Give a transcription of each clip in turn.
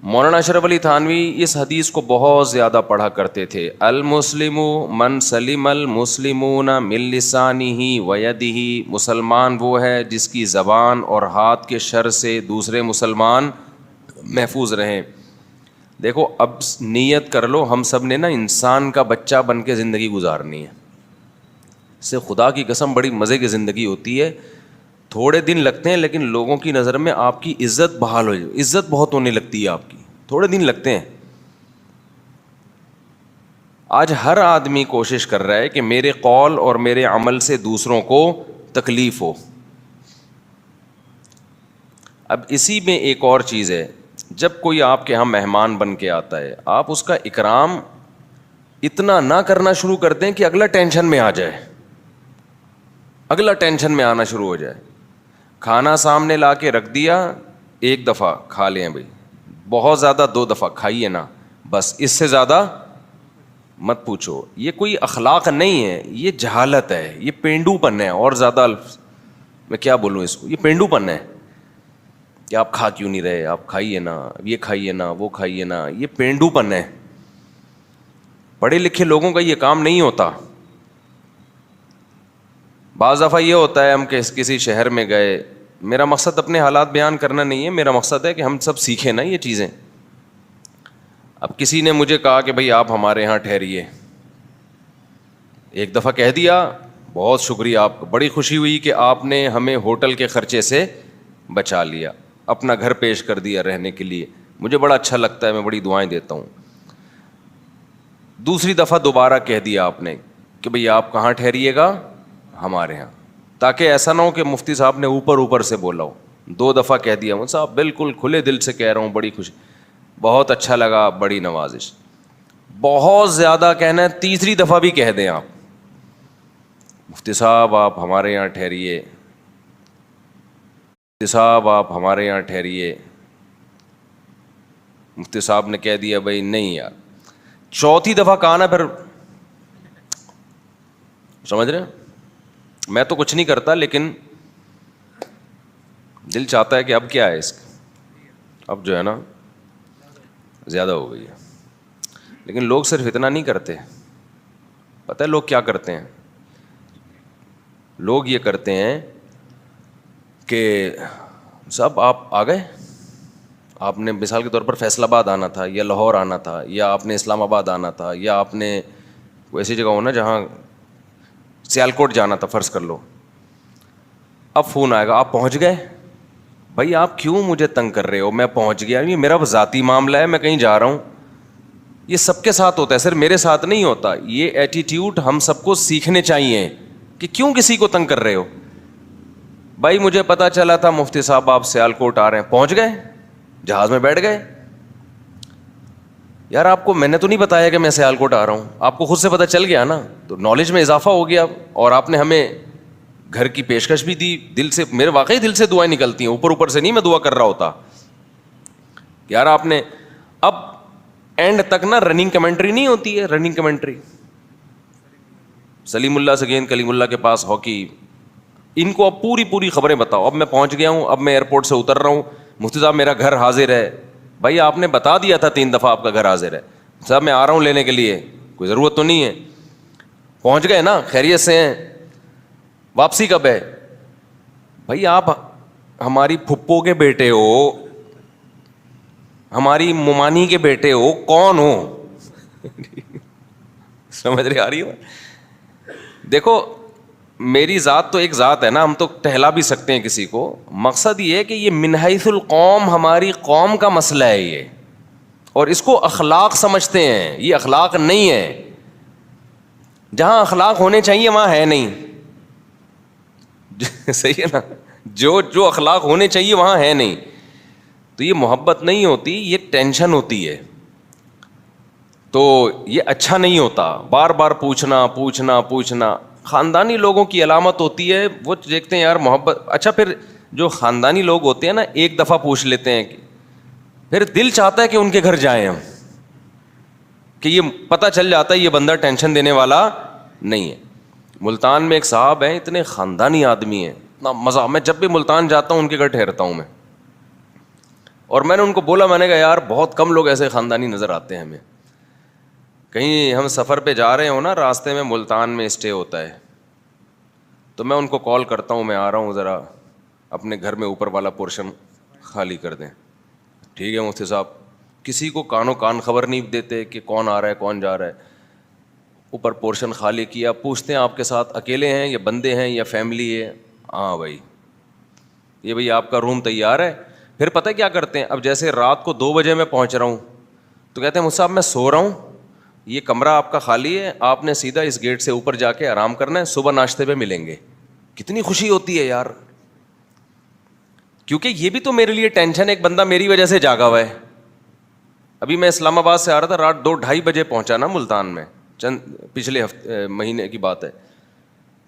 مولانا اشرف علی تھانوی اس حدیث کو بہت زیادہ پڑھا کرتے تھے. المسلم من سلم المسلمون من لسانہ ویدہ، مسلمان وہ ہے جس کی زبان اور ہاتھ کے شر سے دوسرے مسلمان محفوظ رہیں. دیکھو اب نیت کر لو، ہم سب نے نا انسان کا بچہ بن کے زندگی گزارنی ہے. اس سے خدا کی قسم بڑی مزے کی زندگی ہوتی ہے. تھوڑے دن لگتے ہیں لیکن لوگوں کی نظر میں آپ کی عزت بحال ہو جائے، عزت بہت ہونے لگتی ہے آپ کی، تھوڑے دن لگتے ہیں. آج ہر آدمی کوشش کر رہا ہے کہ میرے قول اور میرے عمل سے دوسروں کو تکلیف ہو. اب اسی میں ایک اور چیز ہے، جب کوئی آپ کے یہاں مہمان بن کے آتا ہے، آپ اس کا اکرام اتنا نہ کرنا شروع کر دیں کہ اگلا ٹینشن میں آ جائے، اگلا ٹینشن میں آنا شروع ہو جائے. کھانا سامنے لا کے رکھ دیا، ایک دفعہ کھا لیں بھائی، بہت زیادہ 2 دفعہ کھائیے نا، بس اس سے زیادہ مت پوچھو. یہ کوئی اخلاق نہیں ہے، یہ جہالت ہے، یہ پینڈو پن ہے. اور زیادہ میں کیا بولوں اس کو، یہ پینڈو پن ہے کہ آپ کھا کیوں نہیں رہے، آپ کھائیے نا، یہ کھائیے نا، وہ کھائیے نا. یہ پینڈو پن ہے. پڑھے لکھے لوگوں کا یہ کام نہیں ہوتا. بعض دفعہ یہ ہوتا ہے ہم کسی شہر میں گئے، میرا مقصد اپنے حالات بیان کرنا نہیں ہے، میرا مقصد ہے کہ ہم سب سیکھیں نا یہ چیزیں. اب کسی نے مجھے کہا کہ بھائی آپ ہمارے یہاں ٹھہریے، ایک دفعہ کہہ دیا، بہت شکریہ آپ کا، بڑی خوشی ہوئی کہ آپ نے ہمیں ہوٹل کے خرچے سے بچا لیا، اپنا گھر پیش کر دیا رہنے کے لیے، مجھے بڑا اچھا لگتا ہے، میں بڑی دعائیں دیتا ہوں. دوسری دفعہ دوبارہ کہہ دیا آپ نے کہ بھئی آپ کہاں ٹھہریے گا، ہمارے یہاں، تاکہ ایسا نہ ہو کہ مفتی صاحب نے اوپر سے بولا ہو. 2 دفعہ کہہ دیا، مفتی صاحب بالکل کھلے دل سے کہہ رہا ہوں، بڑی خوشی، بہت اچھا لگا، بڑی نوازش. بہت زیادہ کہنا ہے، تیسری دفعہ بھی کہہ دیں آپ، مفتی صاحب آپ ہمارے یہاں ٹھہریے، مفتی صاحب آپ ہمارے یہاں ٹھہریے. مفتی صاحب نے کہہ دیا بھائی نہیں یار. چوتھی دفعہ کہا نا، پھر سمجھ رہے ہیں، میں تو کچھ نہیں کرتا لیکن دل چاہتا ہے کہ اب کیا ہے اس کا، اب جو ہے نا زیادہ ہو گئی ہے. لیکن لوگ صرف اتنا نہیں کرتے، پتہ ہے لوگ کیا کرتے ہیں؟ لوگ یہ کرتے ہیں کہ صاحب آپ آ گئے، آپ نے مثال کے طور پر فیصل آباد آنا تھا، یا لاہور آنا تھا، یا آپ نے اسلام آباد آنا تھا، یا آپ نے کوئی ایسی جگہ ہونا جہاں سیالکوٹ جانا تھا فرض کر لو. اب فون آئے گا، آپ پہنچ گئے. بھائی آپ کیوں مجھے تنگ کر رہے ہو، میں پہنچ گیا، یہ میرا ذاتی معاملہ ہے، میں کہیں جا رہا ہوں. یہ سب کے ساتھ ہوتا ہے، صرف میرے ساتھ نہیں ہوتا. یہ ایٹیٹیوڈ ہم سب کو سیکھنے چاہیے کہ کیوں کسی کو تنگ کر رہے ہو. بھائی مجھے پتا چلا تھا مفتی صاحب آپ سیالکوٹ آ رہے ہیں، پہنچ گئے، جہاز میں بیٹھ گئے. یار آپ کو میں نے تو نہیں بتایا کہ میں سیالکوٹ آ رہا ہوں، آپ کو خود سے پتہ چل گیا نا، تو نالج میں اضافہ ہو گیا. اور آپ نے ہمیں گھر کی پیشکش بھی دی، دل سے، میرے واقعی دل سے دعائیں نکلتی ہیں، اوپر سے نہیں میں دعا کر رہا ہوتا. یار آپ نے، اب اینڈ تک نا رننگ کمنٹری نہیں ہوتی ہے، رننگ کمنٹری، سلیم اللہ سے گیند کلیم اللہ کے پاس ہاکی، ان کو اب پوری خبریں بتاؤ. اب میں پہنچ گیا ہوں، اب میں ایئرپورٹ سے اتر رہا ہوں، مفتی صاحب میرا گھر حاضر ہے. بھائی آپ نے بتا دیا تھا 3 دفعہ آپ کا گھر حاضر ہے. صاحب میں آ رہا ہوں لینے کے لیے، کوئی ضرورت تو نہیں ہے. پہنچ گئے نا، خیریت سے ہیں، واپسی کب ہے؟ بھائی آپ ہماری پھپھو کے بیٹے ہو، ہماری ممانی کے بیٹے ہو، کون ہو؟ سمجھ رہے آ رہی ہو؟ دیکھو میری ذات تو ایک ذات ہے نا، ہم تو ٹہلا بھی سکتے ہیں کسی کو. مقصد یہ ہے کہ یہ من حیث القوم، ہماری قوم کا مسئلہ ہے یہ، اور اس کو اخلاق سمجھتے ہیں. یہ اخلاق نہیں ہے. جہاں اخلاق ہونے چاہیے وہاں ہے نہیں. صحیح ہے نا، جو اخلاق ہونے چاہیے وہاں ہے نہیں. تو یہ محبت نہیں ہوتی، یہ ٹینشن ہوتی ہے. تو یہ اچھا نہیں ہوتا، بار بار پوچھنا. خاندانی لوگوں کی علامت ہوتی ہے، وہ دیکھتے ہیں یار محبت. اچھا پھر جو خاندانی لوگ ہوتے ہیں نا، ایک دفعہ پوچھ لیتے ہیں، پھر دل چاہتا ہے کہ ان کے گھر جائیں ہم، کہ یہ پتہ چل جاتا ہے یہ بندہ ٹینشن دینے والا نہیں ہے. ملتان میں ایک صاحب ہیں، اتنے خاندانی آدمی ہیں، اتنا مزہ. میں جب بھی ملتان جاتا ہوں ان کے گھر ٹھہرتا ہوں میں. اور میں نے ان کو بولا, میں نے کہا یار بہت کم لوگ ایسے خاندانی نظر آتے ہیں ہمیں. کہیں ہم سفر پہ جا رہے ہوں نا, راستے میں ملتان میں اسٹے ہوتا ہے, تو میں ان کو کال کرتا ہوں, میں آ رہا ہوں, ذرا اپنے گھر میں اوپر والا پورشن خالی کر دیں. ٹھیک ہے مفتی صاحب. کسی کو کانوں کان خبر نہیں دیتے کہ کون آ رہا ہے کون جا رہا ہے. اوپر پورشن خالی کیا, پوچھتے ہیں آپ کے ساتھ اکیلے ہیں یا بندے ہیں یا فیملی ہے؟ ہاں بھائی, یہ بھائی آپ کا روم تیار ہے. پھر پتہ کیا کرتے ہیں, اب جیسے رات کو 2 بجے میں پہنچ رہا ہوں تو کہتے ہیں مجھ صاحب میں سو رہا ہوں, یہ کمرہ آپ کا خالی ہے, آپ نے سیدھا اس گیٹ سے اوپر جا کے آرام کرنا ہے, صبح ناشتے پہ ملیں گے. کتنی خوشی ہوتی ہے یار, کیونکہ یہ بھی تو میرے لیے ٹینشن ہے, ایک بندہ میری وجہ سے جاگا ہوا ہے. ابھی میں اسلام آباد سے آ رہا تھا, رات 2-2:30 بجے پہنچا نا ملتان میں, چند پچھلے مہینے کی بات ہے.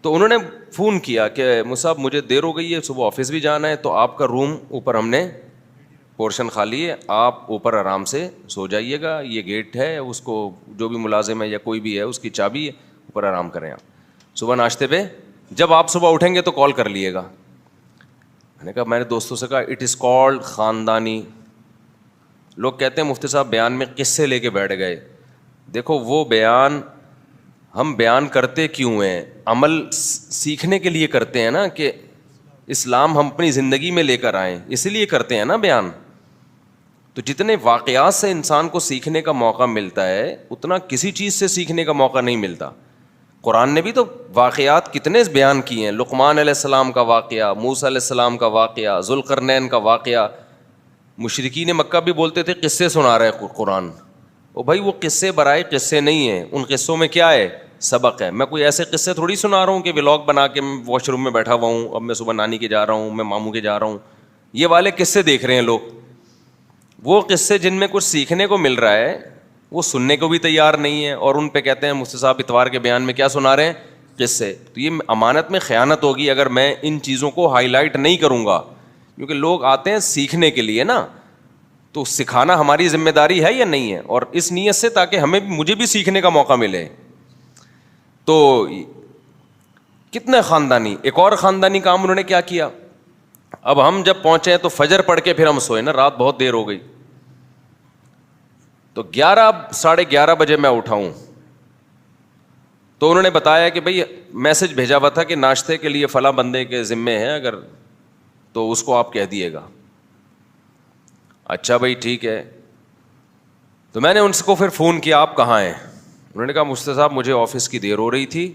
تو انہوں نے فون کیا کہ مصعب مجھے دیر ہو گئی ہے, صبح آفس بھی جانا ہے, تو آپ کا روم اوپر ہم نے پورشن خالی ہے, آپ اوپر آرام سے سو جائیے گا, یہ گیٹ ہے, اس کو جو بھی ملازم ہے یا کوئی بھی ہے اس کی چابی ہے, اوپر آرام کریں آپ. صبح ناشتے پہ جب آپ صبح اٹھیں گے تو کال کر لیے گا. میں نے کہا, میں نے دوستوں سے کہا اٹ از کالڈ خاندانی. لوگ کہتے ہیں مفتی صاحب بیان میں قصے لے کے بیٹھ گئے. دیکھو وہ بیان ہم بیان کرتے کیوں ہیں؟ عمل سیکھنے کے لیے کرتے ہیں نا, کہ اسلام ہم اپنی زندگی میں لے کر آئیں, اس لیے کرتے ہیں نا بیان. تو جتنے واقعات سے انسان کو سیکھنے کا موقع ملتا ہے اتنا کسی چیز سے سیکھنے کا موقع نہیں ملتا. قرآن نے بھی تو واقعات کتنے بیان کیے ہیں, لقمان علیہ السلام کا واقعہ, موسیٰ علیہ السلام کا واقعہ, ذوالقرنین کا واقعہ. مشرکین مکہ بھی بولتے تھے قصے سنا رہے ہیں قرآن. او بھائی وہ قصے برائے قصے نہیں ہیں, ان قصوں میں کیا ہے؟ سبق ہے. میں کوئی ایسے قصے تھوڑی سنا رہا ہوں کہ ولاگ بنا کے میں واش روم میں بیٹھا ہوا ہوں, اب میں صبح نانی کے جا رہا ہوں, میں ماموں کے جا رہا ہوں. یہ والے قصے دیکھ رہے ہیں لوگ. وہ قصے جن میں کچھ سیکھنے کو مل رہا ہے وہ سننے کو بھی تیار نہیں ہے, اور ان پہ کہتے ہیں مفتی صاحب اتوار کے بیان میں کیا سنا رہے ہیں؟ قصے. تو یہ امانت میں خیانت ہوگی اگر میں ان چیزوں کو ہائی لائٹ نہیں کروں گا, کیونکہ لوگ آتے ہیں سیکھنے کے لیے نا, تو سکھانا ہماری ذمہ داری ہے یا نہیں ہے, اور اس نیت سے تاکہ مجھے بھی سیکھنے کا موقع ملے. تو کتنے خاندانی. ایک اور خاندانی کام انہوں نے کیا کیا, اب ہم جب پہنچے تو فجر پڑھ کے پھر ہم سوئے نا, رات بہت دیر ہو گئی, تو 11-11:30 بجے میں اٹھا ہوں. تو انہوں نے بتایا کہ بھئی میسج بھیجا ہوا تھا کہ ناشتے کے لیے فلاں بندے کے ذمے ہیں, اگر تو اس کو آپ کہہ دیے گا. اچھا بھائی ٹھیک ہے. تو میں نے ان کو پھر فون کیا, آپ کہاں ہیں؟ انہوں نے کہا مفتی صاحب مجھے آفس کی دیر ہو رہی تھی,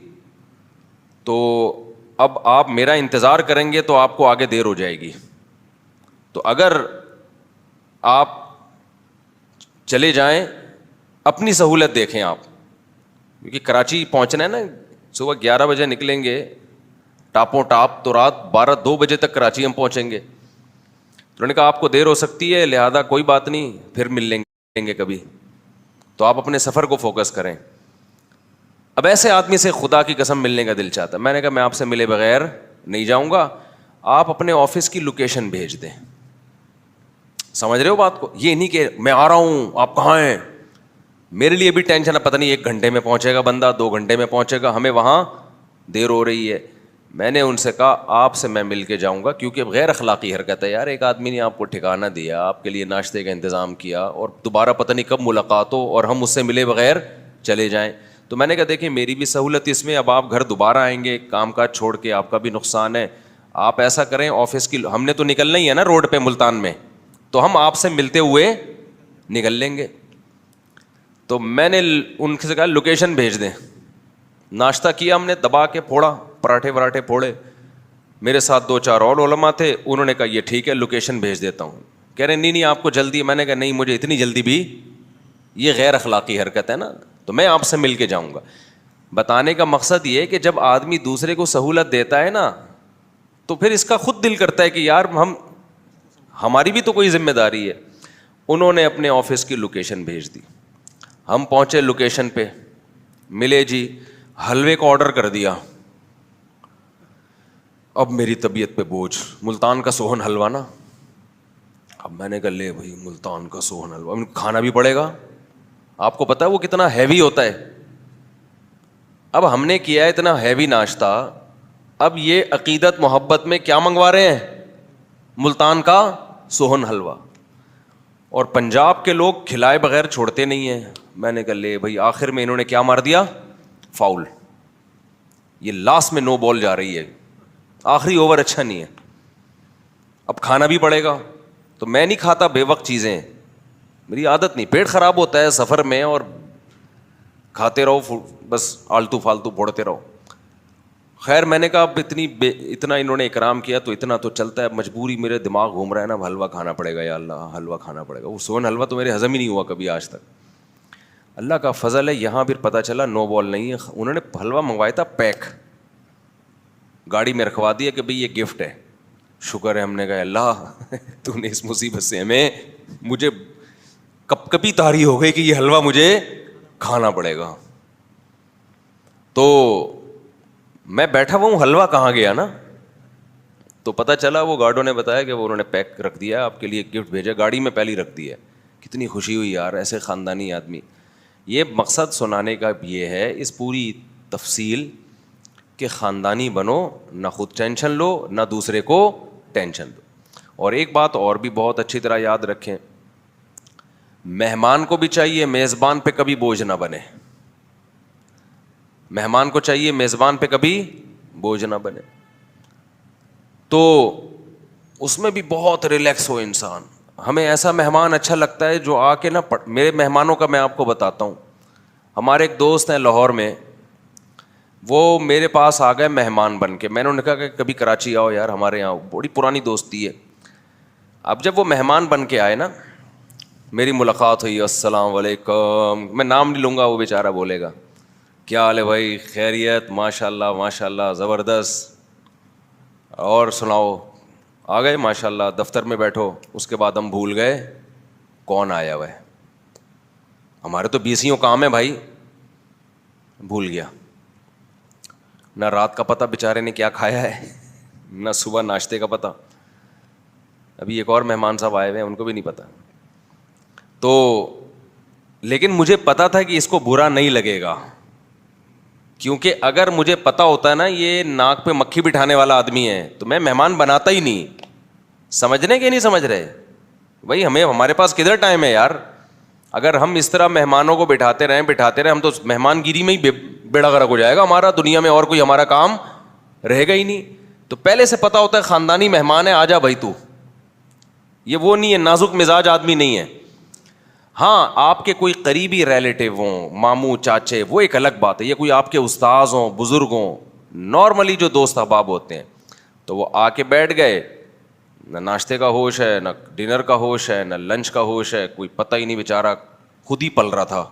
تو اب آپ میرا انتظار کریں گے تو آپ کو آگے دیر ہو جائے گی, تو اگر آپ چلے جائیں اپنی سہولت دیکھیں آپ, کیونکہ کراچی پہنچنا ہے نا, صبح 11 بجے نکلیں گے ٹاپوں ٹاپ, تو رات 12-2 بجے تک کراچی ہم پہنچیں گے. انہوں نے کہا آپ کو دیر ہو سکتی ہے, لہذا کوئی بات نہیں, پھر مل لیں گے کبھی, تو آپ اپنے سفر کو فوکس کریں. اب ایسے آدمی سے خدا کی قسم ملنے کا دل چاہتا ہے. میں نے کہا میں آپ سے ملے بغیر نہیں جاؤں گا, آپ اپنے آفس کی لوکیشن بھیج دیں. سمجھ رہے ہو بات کو؟ یہ نہیں کہ میں آ رہا ہوں آپ کہاں ہیں. میرے لیے بھی ٹینشن ہے, پتہ نہیں 1 گھنٹے میں پہنچے گا بندہ, 2 گھنٹے میں پہنچے گا, ہمیں وہاں دیر ہو رہی ہے. میں نے ان سے کہا آپ سے میں مل کے جاؤں گا, کیونکہ غیر اخلاقی حرکت ہے یار. ایک آدمی نے آپ کو ٹھکانہ دیا, آپ کے لیے ناشتے کا انتظام کیا, اور دوبارہ پتہ نہیں کب ملاقات ہو اور ہم اس سے ملے بغیر چلے جائیں. تو میں نے کہا دیکھیں میری بھی سہولت اس میں, اب آپ گھر دوبارہ آئیں گے, کام کاج چھوڑ کے, آپ کا بھی نقصان ہے. آپ ایسا کریں آفس کی, ہم نے تو نکلنا ہی ہے نا روڈ پہ ملتان میں, تو ہم آپ سے ملتے ہوئے نکل لیں گے. تو میں نے ان سے کہا لوکیشن بھیج دیں. ناشتہ کیا ہم نے, دبا کے پھوڑا, پراٹھے وراٹھے پھوڑے. میرے ساتھ 2-4 اور علماء تھے, انہوں نے کہا یہ ٹھیک ہے لوکیشن بھیج دیتا ہوں. کہہ رہے نہیں آپ کو جلدی ہے. میں نے کہا نہیں مجھے اتنی جلدی بھی, یہ غیر اخلاقی حرکت ہے نا, تو میں آپ سے مل کے جاؤں گا. بتانے کا مقصد یہ کہ جب آدمی دوسرے کو سہولت دیتا ہے نا, تو پھر اس کا خود دل کرتا ہے کہ یار ہماری بھی تو کوئی ذمہ داری ہے. انہوں نے اپنے آفس کی لوکیشن بھیج دی. ہم پہنچے لوکیشن پہ, ملے جی, حلوے کا آرڈر کر دیا. اب میری طبیعت پہ بوجھ, ملتان کا سوہن حلوہ نا. اب میں نے کہا لے بھائی ملتان کا سوہن حلوہ کھانا بھی پڑے گا. آپ کو پتا ہے وہ کتنا ہیوی ہوتا ہے. اب ہم نے کیا ہے اتنا ہیوی ناشتہ, اب یہ عقیدت محبت میں کیا منگوا رہے ہیں؟ ملتان کا سوہن حلوہ. اور پنجاب کے لوگ کھلائے بغیر چھوڑتے نہیں ہیں. میں نے کہا لے بھائی, آخر میں انہوں نے کیا مار دیا, فاؤل. یہ لاسٹ میں نو بال جا رہی ہے, آخری اوور اچھا نہیں ہے, اب کھانا بھی پڑے گا. تو میں نہیں کھاتا بے وقت چیزیں, میری عادت نہیں, پیٹ خراب ہوتا ہے سفر میں, اور کھاتے رہو بس آلتو فالتو پھوڑتے رہو. خیر میں نے کہا اب اتنا انہوں نے اکرام کیا تو اتنا تو چلتا ہے, مجبوری میرے دماغ گھوم رہا ہے نا, حلوہ کھانا پڑے گا, یا اللہ حلوہ کھانا پڑے گا. وہ سون حلوہ تو میرے ہضم ہی نہیں ہوا کبھی آج تک. اللہ کا فضل ہے, یہاں پھر پتہ چلا نو بال نہیں ہے. انہوں نے حلوہ منگوایا تھا پیک, گاڑی میں رکھوا دیا کہ بھئی یہ گفٹ ہے. شکر ہے, ہم نے کہا اللہ تو نے اس مصیبت سے مجھے کب کبھی طاری ہو گئی کہ یہ حلوہ مجھے کھانا پڑے گا. تو میں بیٹھا ہوا ہوں, حلوہ کہاں گیا نا, تو پتہ چلا وہ گارڈوں نے بتایا کہ وہ انہوں نے پیک رکھ دیا, آپ کے لیے گفٹ بھیجا, گاڑی میں پہلے ہی رکھ دیا. کتنی خوشی ہوئی یار, ایسے خاندانی آدمی. یہ مقصد سنانے کا یہ ہے اس پوری تفصیل کہ خاندانی بنو, نہ خود ٹینشن لو نہ دوسرے کو ٹینشن دو. اور ایک بات اور بھی بہت اچھی طرح یاد رکھیں, مہمان کو بھی چاہیے میزبان پہ کبھی بوجھ نہ بنے. مہمان کو چاہیے میزبان پہ کبھی بوجھ نہ بنے. تو اس میں بھی بہت ریلیکس ہو انسان. ہمیں ایسا مہمان اچھا لگتا ہے جو آ کے نا, میرے مہمانوں کا میں آپ کو بتاتا ہوں. ہمارے ایک دوست ہیں لاہور میں, وہ میرے پاس آ گئے مہمان بن کے. میں نے انہیں کہا کہ کبھی کراچی آؤ یار ہمارے یہاں, بڑی پرانی دوستی ہے. اب جب وہ مہمان بن کے آئے نا, میری ملاقات ہوئی, السلام علیکم, میں نام نہیں لوں گا, وہ بیچارہ بولے گا کیا حال ہے بھائی, خیریت, ماشاء اللہ ماشاء اللہ زبردست, اور سناؤ, آ گئے ماشاء اللہ, دفتر میں بیٹھو. اس کے بعد ہم بھول گئے کون آیا ہوا ہے. ہمارے تو بیسیوں کام ہے بھائی, بھول گیا. نہ رات کا پتہ بیچارے نے کیا کھایا ہے, نہ صبح ناشتے کا پتہ. ابھی ایک اور مہمان صاحب آئے ہوئے ہیں, ان کو بھی نہیں پتہ. تو لیکن مجھے پتا تھا کہ اس کو برا نہیں لگے گا, کیونکہ اگر مجھے پتا ہوتا ہے نا یہ ناک پہ مکھی بٹھانے والا آدمی ہے تو میں مہمان بناتا ہی نہیں. سمجھنے کے نہیں سمجھ رہے بھائی, ہمارے پاس کدھر ٹائم ہے یار. اگر ہم اس طرح مہمانوں کو بٹھاتے رہیں ہم تو مہمان گیری میں ہی بیڑا غرق ہو جائے گا ہمارا, دنیا میں اور کوئی ہمارا کام رہے گا ہی نہیں. تو پہلے سے پتا ہوتا ہے خاندانی مہمان ہے, آجا بھائی تو. یہ وہ نہیں ہے, نازک مزاج آدمی نہیں ہے. ہاں آپ کے کوئی قریبی ریلیٹیو ہوں, ماموں چاچے, وہ ایک الگ بات ہے. یہ کوئی آپ کے استاذ ہوں, بزرگ ہوں, نارملی جو دوست احباب ہوتے ہیں, تو وہ آ کے بیٹھ گئے, نہ ناشتے کا ہوش ہے, نہ ڈنر کا ہوش ہے, نہ لنچ کا ہوش ہے, کوئی پتہ ہی نہیں, بیچارہ خود ہی پل رہا تھا.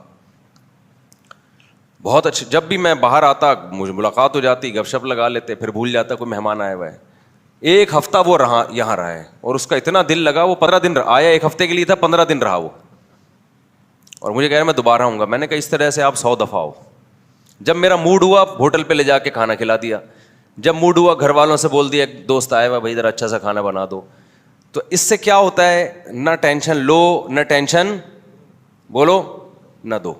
بہت اچھا. جب بھی میں باہر آتا مجھے ملاقات ہو جاتی, گپ شپ لگا لیتے, پھر بھول جاتا کوئی مہمان آیا ہوا ہے. ایک ہفتہ وہ رہا یہاں رہا ہے, اور اس کا اتنا دل لگا, وہ 15 دن آیا, ایک ہفتے کے لیے تھا, 15 دن رہا وہ, اور مجھے کہہ رہا میں دوبارہ آؤں گا. میں نے کہا اس طرح سے آپ 100 دفعہ ہو. جب میرا موڈ ہوا ہوٹل پہ لے جا کے کھانا کھلا دیا, جب موڈ ہوا گھر والوں سے بول دیا, ایک دوست آیا ہوا بھائی ذرا اچھا سا کھانا بنا دو. تو اس سے کیا ہوتا ہے, نہ ٹینشن لو نہ ٹینشن بولو نہ دو.